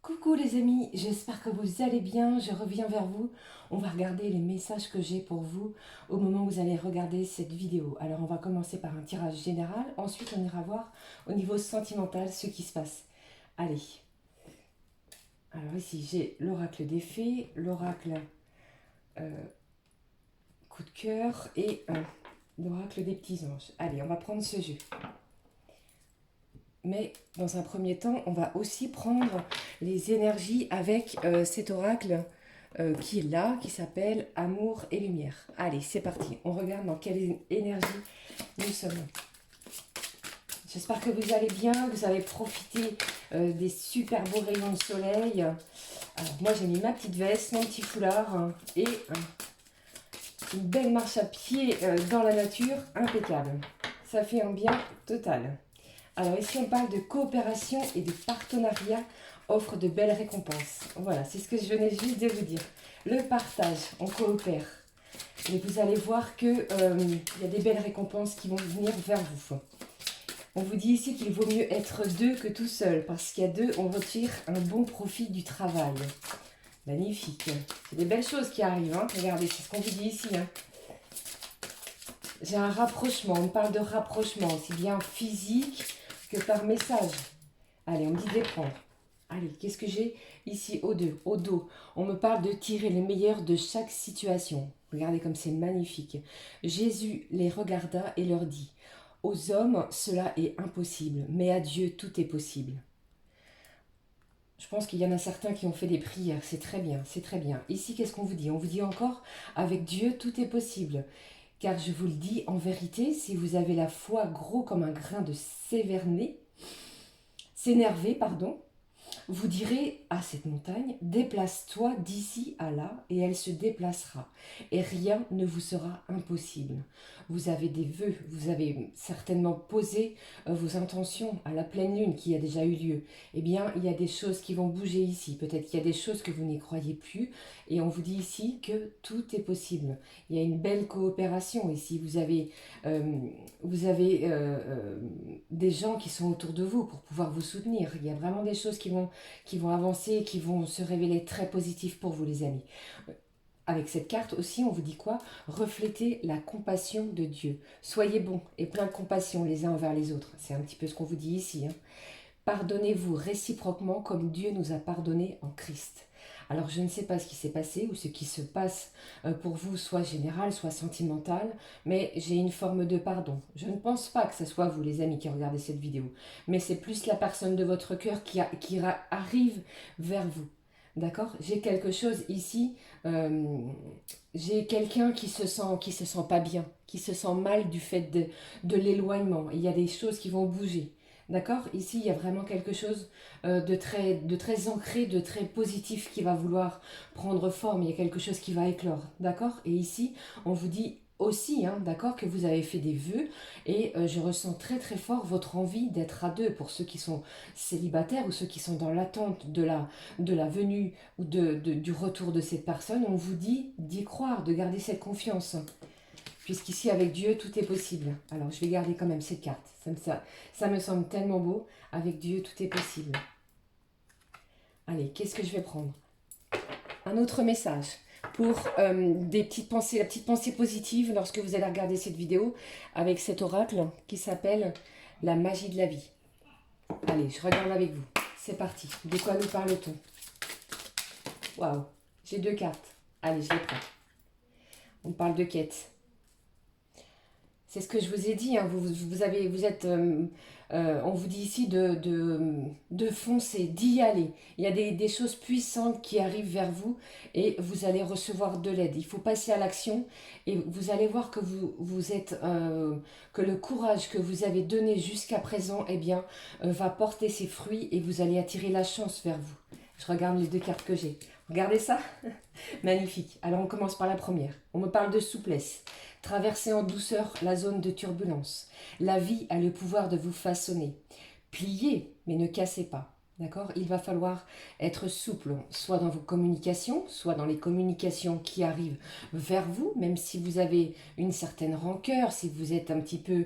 Coucou les amis, j'espère que vous allez bien, je reviens vers vous. On va regarder les messages que j'ai pour vous au moment où vous allez regarder cette vidéo. Alors on va commencer par un tirage général, ensuite on ira voir au niveau sentimental ce qui se passe. Allez, alors ici j'ai l'oracle des fées, l'oracle coup de cœur et l'oracle des petits anges. Allez, on va prendre ce jeu. Mais dans un premier temps, on va aussi prendre les énergies avec cet oracle qui est là, qui s'appelle Amour et Lumière. Allez, c'est parti. On regarde dans quelle énergie nous sommes. J'espère que vous allez bien, que vous avez profité des super beaux rayons de soleil. Alors, moi, j'ai mis ma petite veste, mon petit foulard et une belle marche à pied dans la nature, impeccable. Ça fait un bien total. Alors ici, on parle de coopération et de partenariat offre de belles récompenses. Voilà, c'est ce que je venais juste de vous dire. Le partage, on coopère. Et vous allez voir qu'il y a des belles récompenses qui vont venir vers vous. On vous dit ici qu'il vaut mieux être deux que tout seul, parce qu'il y a deux, on retire un bon profit du travail. Magnifique. C'est des belles choses qui arrivent. Hein. Regardez, c'est ce qu'on vous dit ici. Hein. J'ai un rapprochement, on parle de rapprochement, aussi bien physique que par message. Allez, on me dit de les prendre. Allez, qu'est-ce que j'ai ici au dos? On me parle de tirer le meilleur de chaque situation. Regardez comme c'est magnifique. Jésus les regarda et leur dit, aux hommes, cela est impossible, mais à Dieu, tout est possible. Je pense qu'il y en a certains qui ont fait des prières, c'est très bien, c'est très bien. Ici, qu'est-ce qu'on vous dit? On vous dit encore, avec Dieu, tout est possible. Car je vous le dis, en vérité, si vous avez la foi gros comme un grain de s'énerver, pardon, vous direz à cette montagne, déplace-toi d'ici à là, et elle se déplacera, et rien ne vous sera impossible. Vous avez des vœux, vous avez certainement posé vos intentions à la pleine lune qui a déjà eu lieu. Eh bien, il y a des choses qui vont bouger ici. Peut-être qu'il y a des choses que vous n'y croyez plus, et on vous dit ici que tout est possible. Il y a une belle coopération ici. Vous avez des gens qui sont autour de vous pour pouvoir vous soutenir. Il y a vraiment des choses qui vont avancer, qui vont se révéler très positives pour vous les amis. Avec cette carte aussi, on vous dit quoi? Reflétez la compassion de Dieu. Soyez bons et plein de compassion les uns envers les autres. C'est un petit peu ce qu'on vous dit ici. Hein. Pardonnez-vous réciproquement comme Dieu nous a pardonné en Christ. Alors je ne sais pas ce qui s'est passé ou ce qui se passe pour vous, soit général, soit sentimental, mais j'ai une forme de pardon. Je ne pense pas que ce soit vous les amis qui regardez cette vidéo, mais c'est plus la personne de votre cœur qui arrive vers vous. D'accord? J'ai quelque chose ici, j'ai quelqu'un qui se sent pas bien, qui se sent mal du fait de l'éloignement. Il y a des choses qui vont bouger. D'accord? Ici, il y a vraiment quelque chose de très ancré, de très positif qui va vouloir prendre forme. Il y a quelque chose qui va éclore. D'accord? Et ici, on vous dit aussi, hein, d'accord, que vous avez fait des vœux et je ressens très très fort votre envie d'être à deux pour ceux qui sont célibataires ou ceux qui sont dans l'attente de la venue ou du retour de cette personne. On vous dit d'y croire, de garder cette confiance. Puisqu'ici, avec Dieu, tout est possible. Alors, je vais garder quand même cette carte. Ça me semble tellement beau. Avec Dieu, tout est possible. Allez, qu'est-ce que je vais prendre? Un autre message pour des petites pensées, la petite pensée positive lorsque vous allez regarder cette vidéo avec cet oracle qui s'appelle la magie de la vie. Allez, je regarde avec vous. C'est parti. De quoi nous parle-t-on? Waouh, j'ai deux cartes. Allez, je les prends. On parle de quête. C'est ce que je vous ai dit, hein. On vous dit ici de foncer, d'y aller. Il y a des choses puissantes qui arrivent vers vous et vous allez recevoir de l'aide. Il faut passer à l'action et vous allez voir que que le courage que vous avez donné jusqu'à présent, eh bien, va porter ses fruits et vous allez attirer la chance vers vous. Je regarde les deux cartes que j'ai. Regardez ça. Magnifique. Alors on commence par la première. On me parle de souplesse. Traversez en douceur la zone de turbulence. La vie a le pouvoir de vous façonner. Pliez, mais ne cassez pas. D'accord? Il va falloir être souple, soit dans vos communications, soit dans les communications qui arrivent vers vous, même si vous avez une certaine rancœur, si vous êtes un petit peu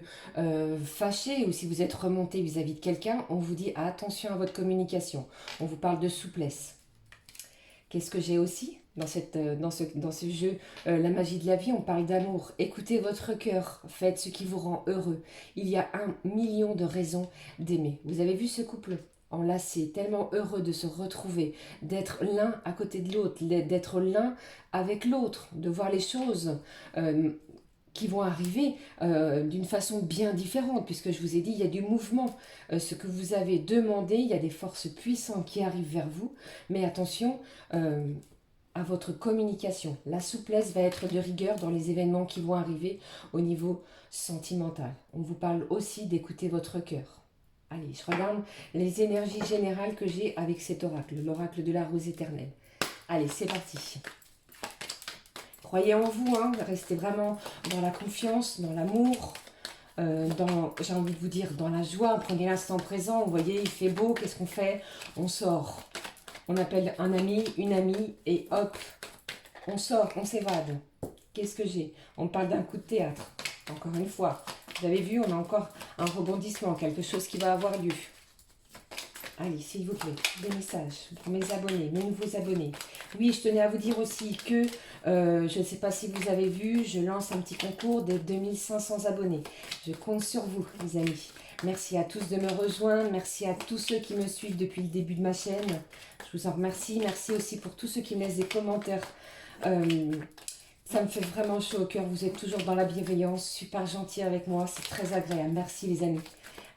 fâché ou si vous êtes remonté vis-à-vis de quelqu'un, on vous dit attention à votre communication. On vous parle de souplesse. Qu'est-ce que j'ai aussi dans ce jeu, la magie de la vie, on parle d'amour. Écoutez votre cœur, faites ce qui vous rend heureux. Il y a 1 million de raisons d'aimer. Vous avez vu ce couple enlacé, tellement heureux de se retrouver, d'être l'un à côté de l'autre, d'être l'un avec l'autre, de voir les choses qui vont arriver d'une façon bien différente, puisque je vous ai dit, il y a du mouvement. Ce que vous avez demandé, il y a des forces puissantes qui arrivent vers vous, mais attention à votre communication. La souplesse va être de rigueur dans les événements qui vont arriver au niveau sentimental. On vous parle aussi d'écouter votre cœur. Allez, je regarde les énergies générales que j'ai avec cet oracle, l'oracle de la rose éternelle. Allez, c'est parti. Croyez en vous, hein, restez vraiment dans la confiance, dans l'amour, j'ai envie de vous dire, dans la joie. Prenez l'instant présent, vous voyez, il fait beau, qu'est-ce qu'on fait? On sort. On appelle un ami, une amie, et hop, on sort, on s'évade. Qu'est-ce que j'ai? On parle d'un coup de théâtre, encore une fois. Vous avez vu, on a encore un rebondissement, quelque chose qui va avoir lieu. Allez, s'il vous plaît, des messages pour mes abonnés, mes nouveaux abonnés. Oui, je tenais à vous dire aussi que, je ne sais pas si vous avez vu, je lance un petit concours des 2500 abonnés. Je compte sur vous, les amis. Merci à tous de me rejoindre. Merci à tous ceux qui me suivent depuis le début de ma chaîne. Je vous en remercie. Merci aussi pour tous ceux qui me laissent des commentaires. Ça me fait vraiment chaud au cœur. Vous êtes toujours dans la bienveillance, super gentil avec moi. C'est très agréable. Merci, les amis.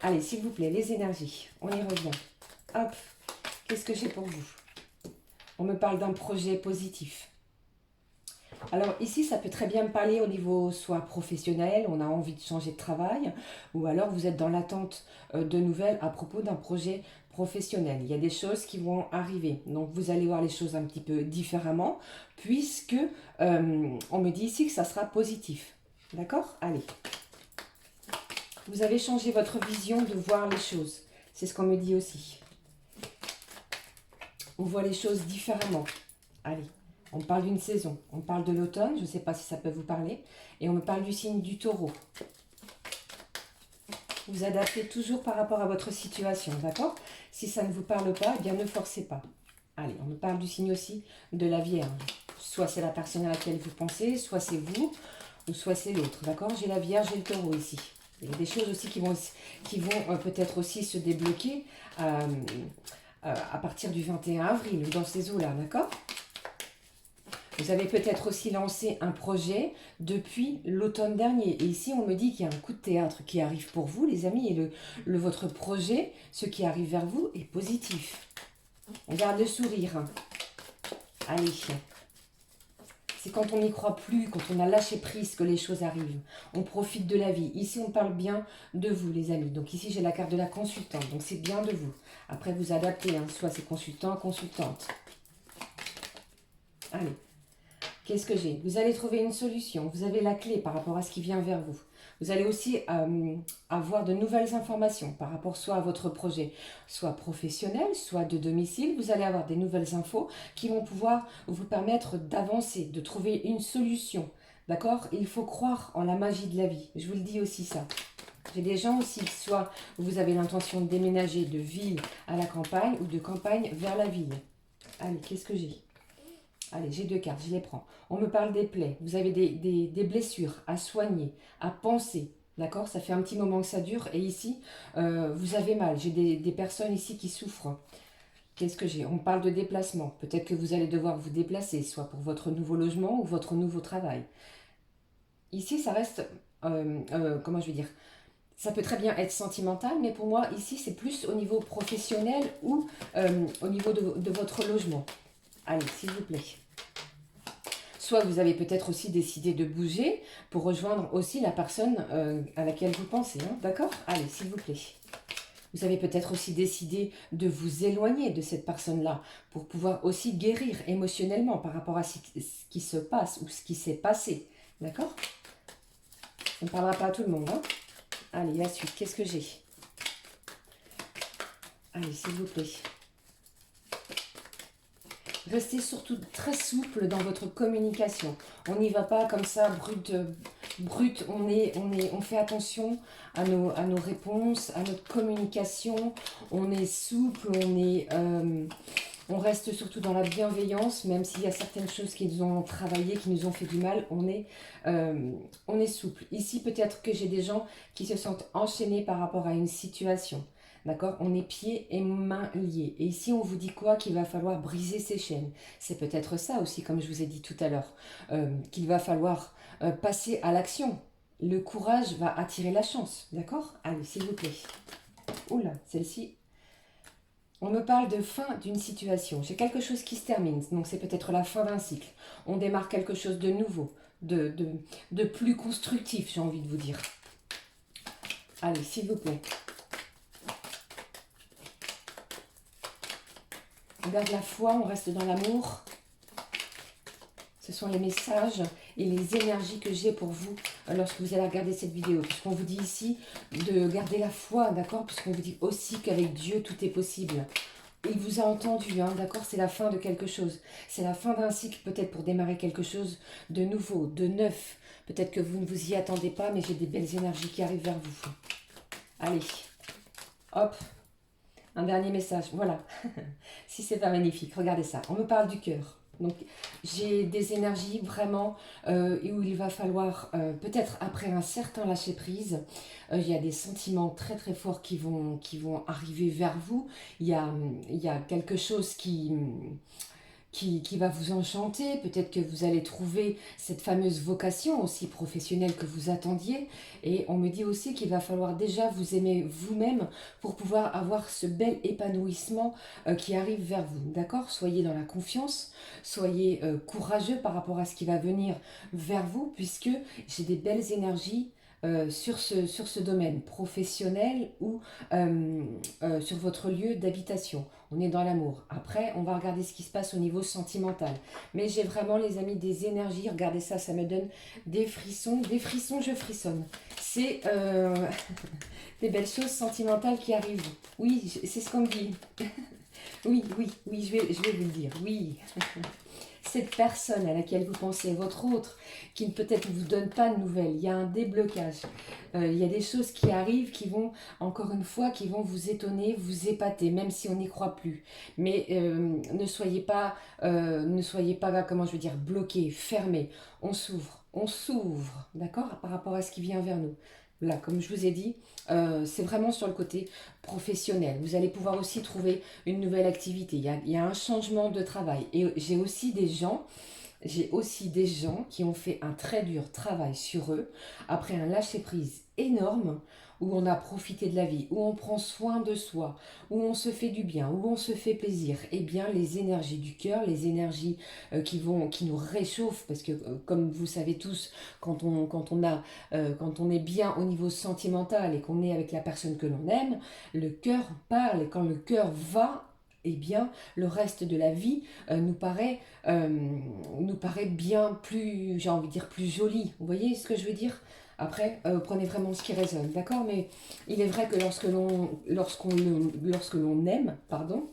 Allez, s'il vous plaît, les énergies. On y revient. Hop, qu'est-ce que j'ai pour vous? On me parle d'un projet positif. Alors ici, ça peut très bien me parler au niveau soit professionnel, on a envie de changer de travail, ou alors vous êtes dans l'attente de nouvelles à propos d'un projet professionnel. Il y a des choses qui vont arriver, donc vous allez voir les choses un petit peu différemment, puisque on me dit ici que ça sera positif. D'accord? Allez. Vous avez changé votre vision de voir les choses. C'est ce qu'on me dit aussi. On voit les choses différemment. Allez, on parle d'une saison. On parle de l'automne, je ne sais pas si ça peut vous parler. Et on me parle du signe du taureau. Vous adaptez toujours par rapport à votre situation, d'accord? Si ça ne vous parle pas, eh bien ne forcez pas. Allez, on me parle du signe aussi de la Vierge. Soit c'est la personne à laquelle vous pensez, soit c'est vous, ou soit c'est l'autre, d'accord? J'ai la Vierge et le taureau ici. Il y a des choses aussi qui vont peut-être aussi se débloquer à partir du 21 avril, dans ces eaux-là, d'accord? Vous avez peut-être aussi lancé un projet depuis l'automne dernier. Et ici, on me dit qu'il y a un coup de théâtre qui arrive pour vous, les amis. Et votre projet, ce qui arrive vers vous, est positif. On garde le sourire. Allez. C'est quand on n'y croit plus, quand on a lâché prise que les choses arrivent. On profite de la vie. Ici, on parle bien de vous, les amis. Donc ici, j'ai la carte de la consultante. Donc c'est bien de vous. Après, vous adaptez. Hein. Soit c'est consultant, consultante. Allez. Qu'est-ce que j'ai? Vous allez trouver une solution. Vous avez la clé par rapport à ce qui vient vers vous. Vous allez aussi avoir de nouvelles informations par rapport soit à votre projet, soit professionnel, soit de domicile. Vous allez avoir des nouvelles infos qui vont pouvoir vous permettre d'avancer, de trouver une solution. D'accord? Il faut croire en la magie de la vie. Je vous le dis aussi ça. J'ai des gens aussi, soit vous avez l'intention de déménager de ville à la campagne ou de campagne vers la ville. Allez, qu'est-ce que j'ai? Allez, j'ai 2 cartes, je les prends. On me parle des plaies. Vous avez des blessures à soigner, à penser. D'accord? Ça fait un petit moment que ça dure. Et ici, vous avez mal. J'ai des personnes ici qui souffrent. Qu'est-ce que j'ai? On parle de déplacement. Peut-être que vous allez devoir vous déplacer, soit pour votre nouveau logement ou votre nouveau travail. Ici, ça reste... comment je vais dire? Ça peut très bien être sentimental, mais pour moi, ici, c'est plus au niveau professionnel ou au niveau de votre logement. Allez, s'il vous plaît. Soit vous avez peut-être aussi décidé de bouger pour rejoindre aussi la personne à laquelle vous pensez. Hein, d'accord? Allez, s'il vous plaît. Vous avez peut-être aussi décidé de vous éloigner de cette personne-là pour pouvoir aussi guérir émotionnellement par rapport à ce qui se passe ou ce qui s'est passé. D'accord? On ne parlera pas à tout le monde. Hein? Allez, la suite. Qu'est-ce que j'ai? Allez, s'il vous plaît. Restez surtout très souple dans votre communication. On n'y va pas comme ça, brut. On fait attention à nos réponses, à notre communication. On est souple, on reste surtout dans la bienveillance, même s'il y a certaines choses qui nous ont travaillé, qui nous ont fait du mal, on est souple. Ici, peut-être que j'ai des gens qui se sentent enchaînés par rapport à une situation. D'accord? On est pieds et mains liés. Et ici, on vous dit quoi? Qu'il va falloir briser ces chaînes. C'est peut-être ça aussi, comme je vous ai dit tout à l'heure, qu'il va falloir passer à l'action. Le courage va attirer la chance. D'accord? Allez, s'il vous plaît. Oula, celle-ci. On me parle de fin d'une situation. J'ai quelque chose qui se termine, donc c'est peut-être la fin d'un cycle. On démarre quelque chose de nouveau, de plus constructif, j'ai envie de vous dire. Allez, s'il vous plaît. On garde la foi, on reste dans l'amour. Ce sont les messages et les énergies que j'ai pour vous lorsque vous allez regarder cette vidéo. Puisqu'on vous dit ici de garder la foi, d'accord? Puisqu'on vous dit aussi qu'avec Dieu, tout est possible. Il vous a entendu, hein, d'accord? C'est la fin de quelque chose. C'est la fin d'un cycle, peut-être pour démarrer quelque chose de nouveau, de neuf. Peut-être que vous ne vous y attendez pas, mais j'ai des belles énergies qui arrivent vers vous. Allez, hop, un dernier message. Voilà, si c'est pas magnifique, regardez ça. On me parle du cœur. Donc, j'ai des énergies vraiment où il va falloir, peut-être après un certain lâcher-prise, il y a des sentiments très très forts qui vont arriver vers vous. Il y a quelque chose qui va vous enchanter. Peut-être que vous allez trouver cette fameuse vocation aussi professionnelle que vous attendiez. Et on me dit aussi qu'il va falloir déjà vous aimer vous-même pour pouvoir avoir ce bel épanouissement qui arrive vers vous. D'accord? Soyez dans la confiance, soyez courageux par rapport à ce qui va venir vers vous, puisque j'ai des belles énergies sur ce domaine professionnel ou sur votre lieu d'habitation. On est dans l'amour. Après, on va regarder ce qui se passe au niveau sentimental. Mais j'ai vraiment, les amis, des énergies. Regardez ça, ça me donne des frissons. Des frissons, je frissonne. C'est des belles choses sentimentales qui arrivent. Oui, c'est ce qu'on me dit. Oui, je vais vous le dire. Oui. Cette personne à laquelle vous pensez, votre autre, qui peut-être ne vous donne pas de nouvelles, il y a un déblocage. Il y a des choses qui arrivent qui vont, encore une fois, qui vont vous étonner, vous épater, même si on n'y croit plus. Mais ne soyez pas, comment je veux dire, bloqués, fermés. On s'ouvre, d'accord, par rapport à ce qui vient vers nous. Là, comme je vous ai dit, c'est vraiment sur le côté professionnel. Vous allez pouvoir aussi trouver une nouvelle activité. Il y a un changement de travail. Et j'ai aussi des gens qui ont fait un très dur travail sur eux, après un lâcher-prise énorme, où on a profité de la vie, où on prend soin de soi, où on se fait du bien, où on se fait plaisir. Eh bien, les énergies du cœur, les énergies qui nous réchauffent, parce que comme vous savez tous, quand on est bien au niveau sentimental et qu'on est avec la personne que l'on aime, le cœur parle, et quand le cœur va, eh bien, le reste de la vie nous paraît bien plus, j'ai envie de dire, plus joli. Vous voyez ce que je veux dire? Après, prenez vraiment ce qui résonne, d'accord? Mais il est vrai que lorsque l'on aime, pardon,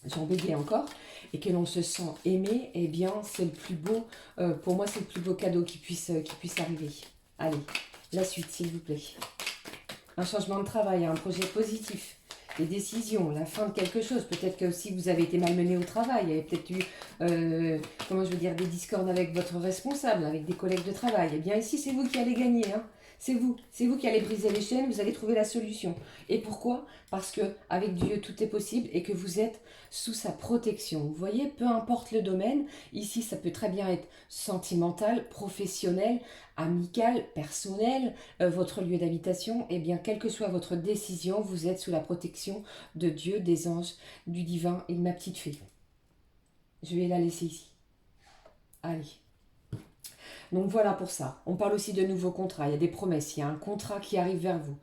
j'en bégayais encore, et que l'on se sent aimé, eh bien, c'est le plus beau, pour moi, c'est le plus beau cadeau qui puisse arriver. Allez, la suite, s'il vous plaît. Un changement de travail, un projet positif. Des décisions, la fin de quelque chose. Peut-être que si vous avez été malmené au travail, il y avait peut-être eu, des discordes avec votre responsable, avec des collègues de travail. Eh bien ici, c'est vous qui allez gagner, hein. C'est vous qui allez briser les chaînes, vous allez trouver la solution. Et pourquoi? Parce que avec Dieu, tout est possible et que vous êtes sous sa protection. Vous voyez, peu importe le domaine, ici, ça peut très bien être sentimental, professionnel, amical, personnel, votre lieu d'habitation. Eh bien, quelle que soit votre décision, vous êtes sous la protection de Dieu, des anges, du divin et de ma petite fée. Je vais la laisser ici. Allez. Donc voilà pour ça. On parle aussi de nouveaux contrats. Il y a des promesses. Il y a un contrat qui arrive vers vous.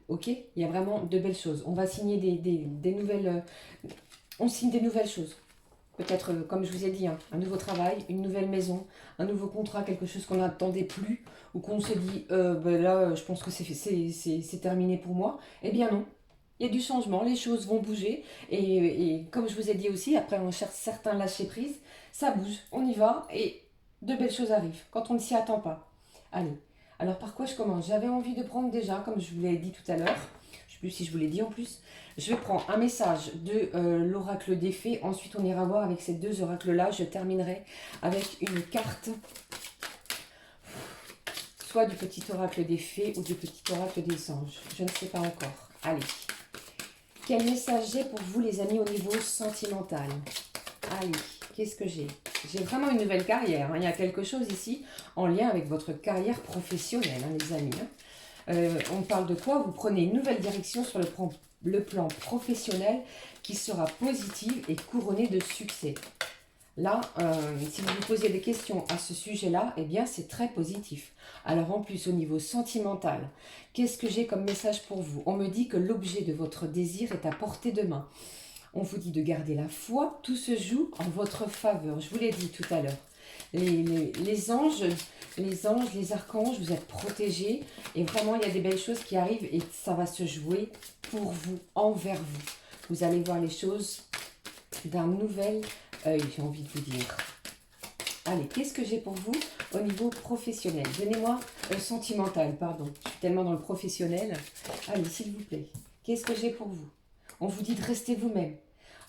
Ok? Il y a vraiment de belles choses. On va signer des nouvelles... on signe des nouvelles choses. Peut-être, comme je vous ai dit, hein, un nouveau travail, une nouvelle maison, un nouveau contrat, quelque chose qu'on n'attendait plus, ou qu'on se dit, là, je pense que c'est terminé pour moi. Eh bien non. Il y a du changement, les choses vont bouger. Et comme je vous ai dit aussi, après on cherche certains lâcher prise, ça bouge, on y va et de belles choses arrivent quand on ne s'y attend pas. Allez, alors par quoi je commence? J'avais envie de prendre déjà, comme je vous l'ai dit tout à l'heure, je ne sais plus si je vous l'ai dit en plus, je vais prendre un message de l'oracle des fées. Ensuite, on ira voir avec ces deux oracles-là. Je terminerai avec une carte, soit du petit oracle des fées ou du petit oracle des anges. Je ne sais pas encore. Allez. Quel message j'ai pour vous, les amis, au niveau sentimental? Allez, qu'est-ce que j'ai? J'ai vraiment une nouvelle carrière. Hein. Il y a quelque chose ici en lien avec votre carrière professionnelle, hein, les amis. On parle de quoi? Vous prenez une nouvelle direction sur le plan professionnel qui sera positive et couronnée de succès. Là, si vous vous posez des questions à ce sujet-là, eh bien, c'est très positif. Alors, en plus, au niveau sentimental, qu'est-ce que j'ai comme message pour vous? On me dit que l'objet de votre désir est à portée de main. On vous dit de garder la foi. Tout se joue en votre faveur. Je vous l'ai dit tout à l'heure. Les anges, les archanges, vous êtes protégés. Et vraiment, il y a des belles choses qui arrivent et ça va se jouer pour vous, envers vous. Vous allez voir les choses d'un nouvel œil, j'ai envie de vous dire. Allez, qu'est-ce que j'ai pour vous au niveau professionnel? Donnez-moi sentimental, pardon. Je suis tellement dans le professionnel. Allez, s'il vous plaît. Qu'est-ce que j'ai pour vous? On vous dit de rester vous-même.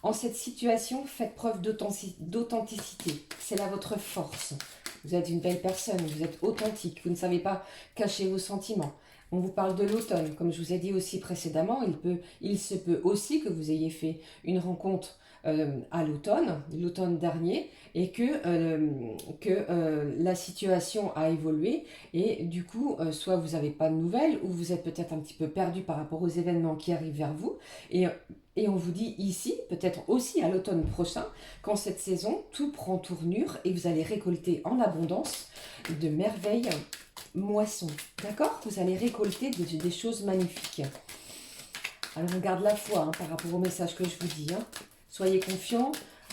En cette situation, faites preuve d'authenticité. C'est là votre force. Vous êtes une belle personne, vous êtes authentique, vous ne savez pas cacher vos sentiments. On vous parle de l'automne, comme je vous ai dit aussi précédemment, il se peut aussi que vous ayez fait une rencontre à l'automne dernier, et que la situation a évolué, et du coup, soit vous n'avez pas de nouvelles, ou vous êtes peut-être un petit peu perdu par rapport aux événements qui arrivent vers vous, et on vous dit ici, peut-être aussi à l'automne prochain, qu'en cette saison, tout prend tournure, et vous allez récolter en abondance de merveilles moissons. D'accord? Vous allez récolter des choses magnifiques. Alors on garde la foi hein, par rapport au message que je vous dis. Hein. Soyez confiants,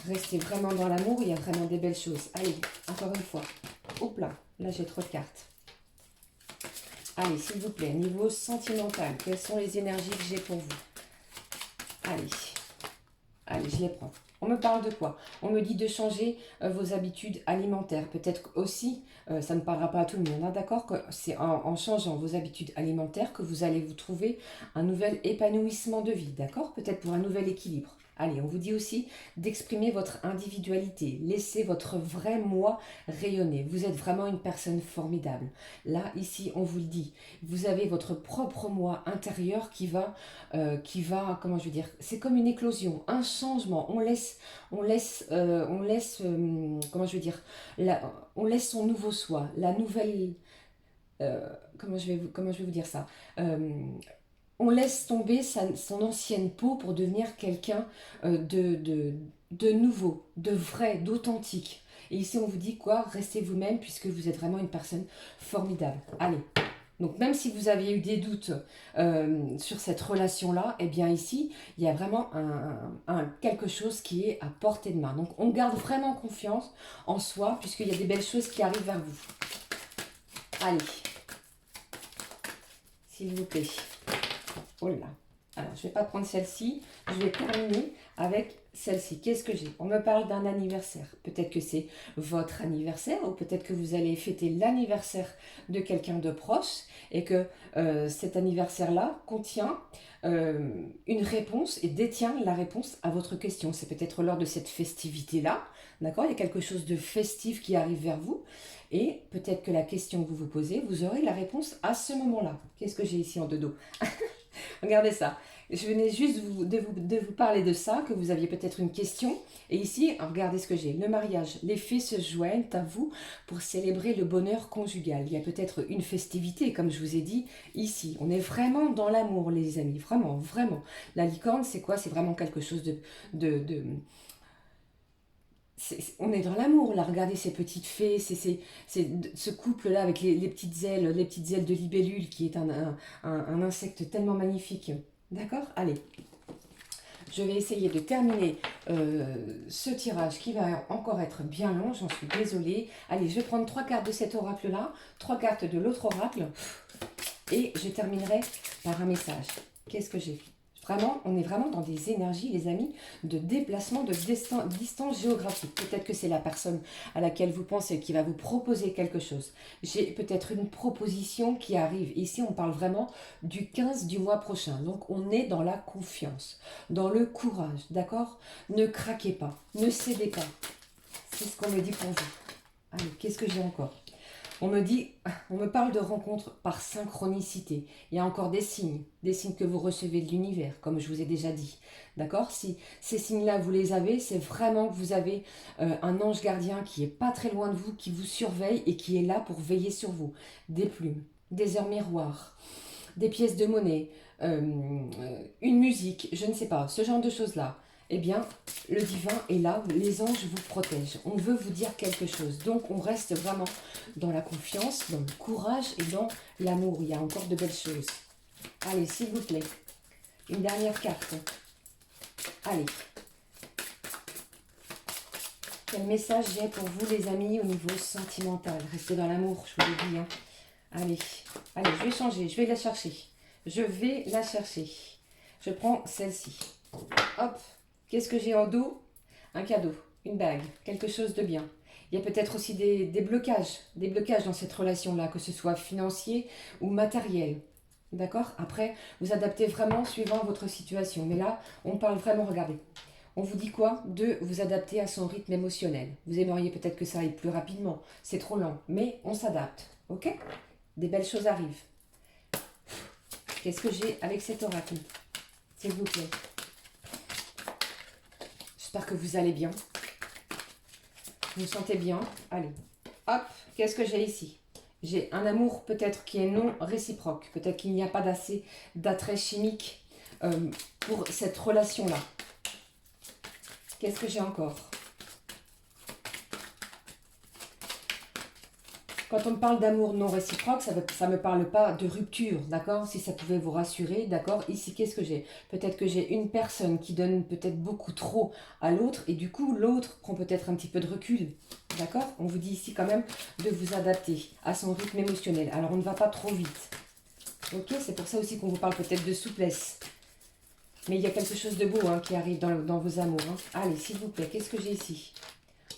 restez vraiment dans l'amour, il y a vraiment des belles choses. Allez, encore une fois. Hop là j'ai trop de cartes. Allez, s'il vous plaît, niveau sentimental, quelles sont les énergies que j'ai pour vous? Allez, je les prends. On me parle de quoi? On me dit de changer vos habitudes alimentaires. Peut-être aussi, ça ne parlera pas à tout le monde, hein, d'accord? Que c'est en changeant vos habitudes alimentaires que vous allez vous trouver un nouvel épanouissement de vie, d'accord? Peut-être pour un nouvel équilibre. Allez, on vous dit aussi d'exprimer votre individualité. Laissez votre vrai moi rayonner. Vous êtes vraiment une personne formidable. Là, ici, on vous le dit. Vous avez votre propre moi intérieur qui va, comment je veux dire, c'est comme une éclosion, un changement. Comment je veux dire, on laisse son nouveau soi, la nouvelle, comment je vais vous dire ça, on laisse tomber son ancienne peau pour devenir quelqu'un de nouveau, de vrai, d'authentique. Et ici, on vous dit quoi? Restez vous-même puisque vous êtes vraiment une personne formidable. Allez. Donc, même si vous aviez eu des doutes sur cette relation-là, eh bien ici, il y a vraiment quelque chose qui est à portée de main. Donc, on garde vraiment confiance en soi puisqu'il y a des belles choses qui arrivent vers vous. Allez. S'il vous plaît. Oh là. Alors, je ne vais pas prendre celle-ci. Je vais terminer avec celle-ci. Qu'est-ce que j'ai? On me parle d'un anniversaire. Peut-être que c'est votre anniversaire ou peut-être que vous allez fêter l'anniversaire de quelqu'un de proche et que cet anniversaire-là contient une réponse et détient la réponse à votre question. C'est peut-être lors de cette festivité-là. D'accord? Il y a quelque chose de festif qui arrive vers vous. Et peut-être que la question que vous vous posez, vous aurez la réponse à ce moment-là. Qu'est-ce que j'ai ici en deux dos? Regardez ça. Je venais juste de vous parler de ça, que vous aviez peut-être une question. Et ici, regardez ce que j'ai. Le mariage. Les fées se joignent à vous pour célébrer le bonheur conjugal. Il y a peut-être une festivité, comme je vous ai dit, ici. On est vraiment dans l'amour, les amis. Vraiment, vraiment. La licorne, c'est quoi? C'est vraiment quelque chose on est dans l'amour, là, regardez ces petites fées, ce couple-là avec les petites ailes de libellule qui est un insecte tellement magnifique. D'accord? Allez, je vais essayer de terminer ce tirage qui va encore être bien long, j'en suis désolée. Allez, je vais prendre 3 cartes de cet oracle-là, 3 cartes de l'autre oracle et je terminerai par un message. Qu'est-ce que j'ai? Je Vraiment, on est vraiment dans des énergies, les amis, de déplacement, de distance géographique. Peut-être que c'est la personne à laquelle vous pensez qui va vous proposer quelque chose. J'ai peut-être une proposition qui arrive. Ici, on parle vraiment du 15 du mois prochain. Donc, on est dans la confiance, dans le courage, d'accord? Ne craquez pas, ne cédez pas. C'est ce qu'on me dit pour vous. Allez, qu'est-ce que j'ai encore? On me parle de rencontres par synchronicité. Il y a encore des signes que vous recevez de l'univers, comme je vous ai déjà dit. D'accord? Si ces signes-là, vous les avez, c'est vraiment que vous avez un ange gardien qui est pas très loin de vous, qui vous surveille et qui est là pour veiller sur vous. Des plumes, des heures miroirs, des pièces de monnaie, une musique, je ne sais pas, ce genre de choses-là. Eh bien, le divin est là, les anges vous protègent. On veut vous dire quelque chose. Donc, on reste vraiment dans la confiance, dans le courage et dans l'amour. Il y a encore de belles choses. Allez, s'il vous plaît. Une dernière carte. Allez. Quel message j'ai pour vous, les amis, au niveau sentimental? Restez dans l'amour, je vous l'ai dit. Hein. Allez, allez, je vais changer, je vais la chercher. Je vais la chercher. Je prends celle-ci. Hop. Qu'est-ce que j'ai en dos? Un cadeau, une bague, quelque chose de bien. Il y a peut-être aussi des blocages dans cette relation-là, que ce soit financier ou matériel. D'accord? Après, vous adaptez vraiment suivant votre situation. Mais là, on parle vraiment, regardez. On vous dit quoi? De vous adapter à son rythme émotionnel. Vous aimeriez peut-être que ça aille plus rapidement. C'est trop lent. Mais on s'adapte. Ok? Des belles choses arrivent. Qu'est-ce que j'ai avec cet oracle? S'il vous plaît. J'espère que vous allez bien. Vous vous sentez bien. Allez. Hop. Qu'est-ce que j'ai ici? J'ai un amour peut-être qui est non réciproque. Peut-être qu'il n'y a pas d'assez d'attrait chimique pour cette relation-là. Qu'est-ce que j'ai encore? Quand on me parle d'amour non réciproque, ça ne me parle pas de rupture, d'accord? Si ça pouvait vous rassurer, d'accord? Ici, qu'est-ce que j'ai? Peut-être que j'ai une personne qui donne peut-être beaucoup trop à l'autre et du coup, l'autre prend peut-être un petit peu de recul, d'accord? On vous dit ici quand même de vous adapter à son rythme émotionnel. Alors, on ne va pas trop vite, ok? C'est pour ça aussi qu'on vous parle peut-être de souplesse. Mais il y a quelque chose de beau hein, qui arrive dans vos amours. Hein. Allez, s'il vous plaît, qu'est-ce que j'ai ici?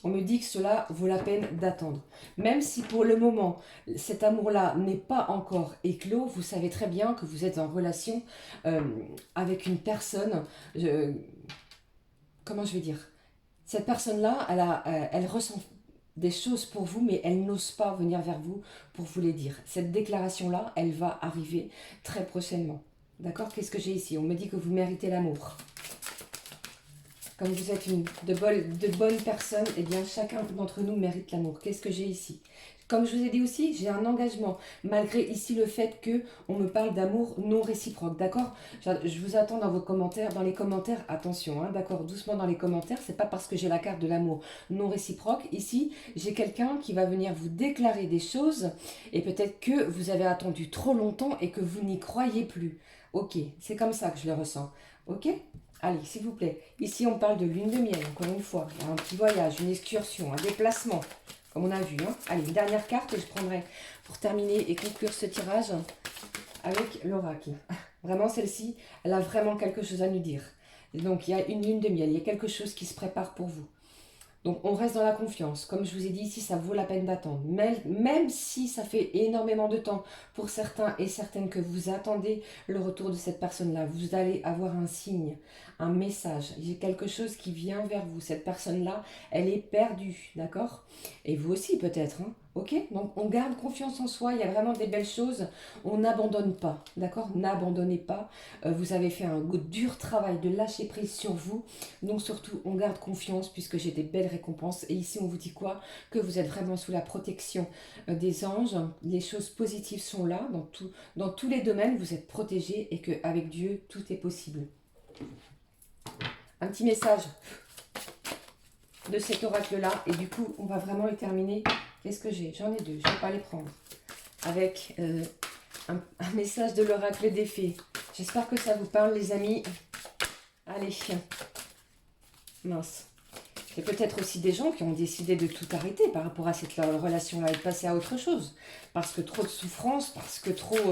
On me dit que cela vaut la peine d'attendre. Même si pour le moment, cet amour-là n'est pas encore éclos, vous savez très bien que vous êtes en relation avec une personne, comment je vais dire? Cette personne-là, elle ressent des choses pour vous, mais elle n'ose pas venir vers vous pour vous les dire. Cette déclaration-là, elle va arriver très prochainement. D'accord? Qu'est-ce que j'ai ici? On me dit que vous méritez l'amour. Comme vous êtes de bonnes personnes, eh bien chacun d'entre nous mérite l'amour. Qu'est-ce que j'ai ici? Comme je vous ai dit aussi, j'ai un engagement, malgré ici le fait que on me parle d'amour non réciproque, d'accord? Je vous attends dans vos commentaires, dans les commentaires, attention, hein, d'accord, doucement dans les commentaires, c'est pas parce que j'ai la carte de l'amour non réciproque. Ici, j'ai quelqu'un qui va venir vous déclarer des choses, et peut-être que vous avez attendu trop longtemps et que vous n'y croyez plus. Ok, c'est comme ça que je le ressens, ok? Allez, s'il vous plaît. Ici, on parle de lune de miel, encore une fois. Un petit voyage, une excursion, un déplacement, comme on a vu. Hein. Allez, une dernière carte et je prendrai pour terminer et conclure ce tirage avec l'oracle. Vraiment, celle-ci, elle a vraiment quelque chose à nous dire. Et donc, il y a une lune de miel, il y a quelque chose qui se prépare pour vous. Donc, on reste dans la confiance. Comme je vous ai dit ici, ça vaut la peine d'attendre. Même si ça fait énormément de temps pour certains et certaines que vous attendez le retour de cette personne-là, vous allez avoir un signe, un message. Il y a quelque chose qui vient vers vous. Cette personne-là, elle est perdue, d'accord? Et vous aussi peut-être, hein? Ok? Donc, on garde confiance en soi. Il y a vraiment des belles choses. On n'abandonne pas, d'accord? N'abandonnez pas. Vous avez fait un dur travail de lâcher prise sur vous. Donc, surtout, on garde confiance puisque j'ai des belles récompenses. Et ici, on vous dit quoi? Que vous êtes vraiment sous la protection des anges. Les choses positives sont là. Dans tous les domaines, vous êtes protégés et qu'avec Dieu, tout est possible. Un petit message de cet oracle-là. Et du coup, on va vraiment le terminer. Qu'est-ce que j'ai? J'en ai deux. Je ne vais pas les prendre. Avec un message de l'oracle des fées. J'espère que ça vous parle, les amis. Allez. Mince. C'est peut-être aussi des gens qui ont décidé de tout arrêter par rapport à cette relation-là et de passer à autre chose. Parce que trop de souffrance, parce que trop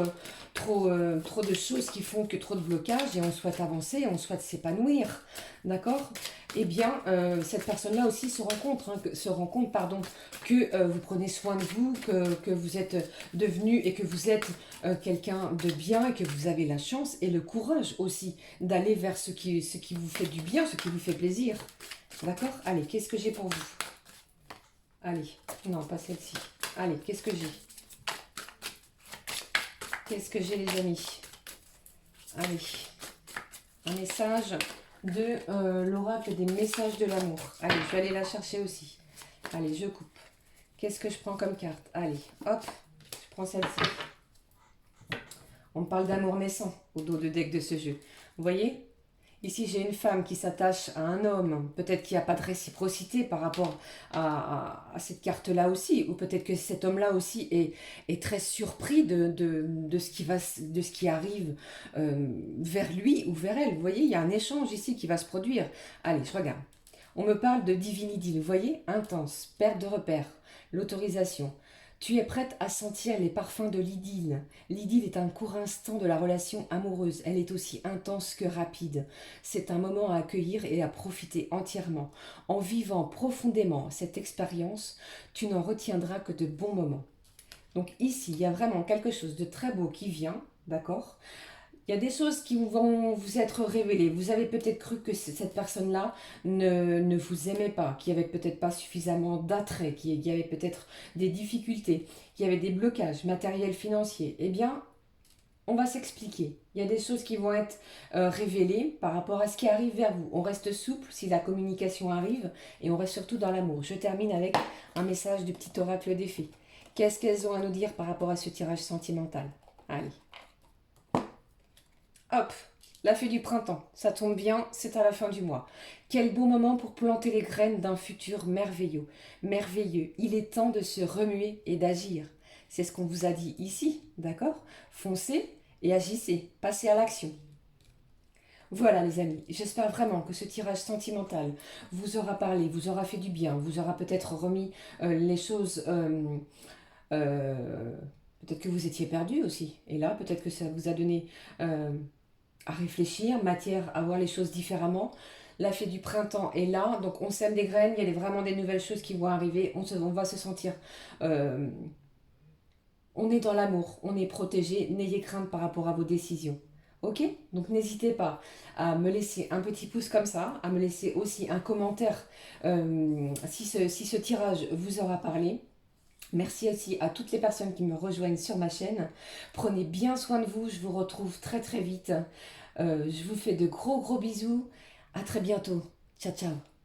de choses qui font que trop de blocages et on souhaite avancer, on souhaite s'épanouir. D'accord? Eh bien, cette personne-là aussi se rend compte pardon, que vous prenez soin de vous, que vous êtes devenu et que vous êtes quelqu'un de bien et que vous avez la chance et le courage aussi d'aller vers ce qui vous fait du bien, ce qui vous fait plaisir. D'accord? Allez, qu'est-ce que j'ai pour vous? Allez, non, pas celle-ci. Allez, qu'est-ce que j'ai? Qu'est-ce que j'ai, les amis? Allez, un message de l'oracle des messages de l'amour. Allez, je vais aller la chercher aussi. Allez, je coupe. Qu'est-ce que je prends comme carte? Allez, hop, je prends celle-ci. On parle d'amour naissant au dos de deck de ce jeu. Vous voyez? Ici, j'ai une femme qui s'attache à un homme. Peut-être qu'il n'y a pas de réciprocité par rapport à cette carte-là aussi. Ou peut-être que cet homme-là aussi est très surpris de ce qui arrive vers lui ou vers elle. Vous voyez, il y a un échange ici qui va se produire. Allez, je regarde. On me parle de divinity. Vous voyez? Intense, perte de repère, l'autorisation. Tu es prête à sentir les parfums de l'idylle. L'idylle est un court instant de la relation amoureuse. Elle est aussi intense que rapide. C'est un moment à accueillir et à profiter entièrement. En vivant profondément cette expérience, tu n'en retiendras que de bons moments. Donc ici, il y a vraiment quelque chose de très beau qui vient, d'accord? Il y a des choses qui vont vous être révélées. Vous avez peut-être cru que cette personne-là ne vous aimait pas, qu'il n'y avait peut-être pas suffisamment d'attrait, qu'il y avait peut-être des difficultés, qu'il y avait des blocages matériels, financiers. Eh bien, on va s'expliquer. Il y a des choses qui vont être révélées par rapport à ce qui arrive vers vous. On reste souple si la communication arrive et on reste surtout dans l'amour. Je termine avec un message du petit oracle des fées. Qu'est-ce qu'elles ont à nous dire par rapport à ce tirage sentimental? Allez. Hop, la fée du printemps, ça tombe bien, c'est à la fin du mois. Quel beau moment pour planter les graines d'un futur merveilleux. Merveilleux, il est temps de se remuer et d'agir. C'est ce qu'on vous a dit ici, d'accord? Foncez et agissez, passez à l'action. Voilà les amis, j'espère vraiment que ce tirage sentimental vous aura parlé, vous aura fait du bien, vous aura peut-être remis les choses... euh, peut-être que vous étiez perdu aussi. Et là, peut-être que ça vous a donné... à réfléchir, matière à voir les choses différemment. La fée du printemps est là, donc on sème des graines, il y a vraiment des nouvelles choses qui vont arriver, on va se sentir... on est dans l'amour, on est protégé, n'ayez crainte par rapport à vos décisions. Ok? Donc n'hésitez pas à me laisser un petit pouce comme ça, à me laisser aussi un commentaire si ce tirage vous aura parlé. Merci aussi à toutes les personnes qui me rejoignent sur ma chaîne. Prenez bien soin de vous, je vous retrouve très très vite. Je vous fais de gros bisous. À très bientôt. Ciao ciao.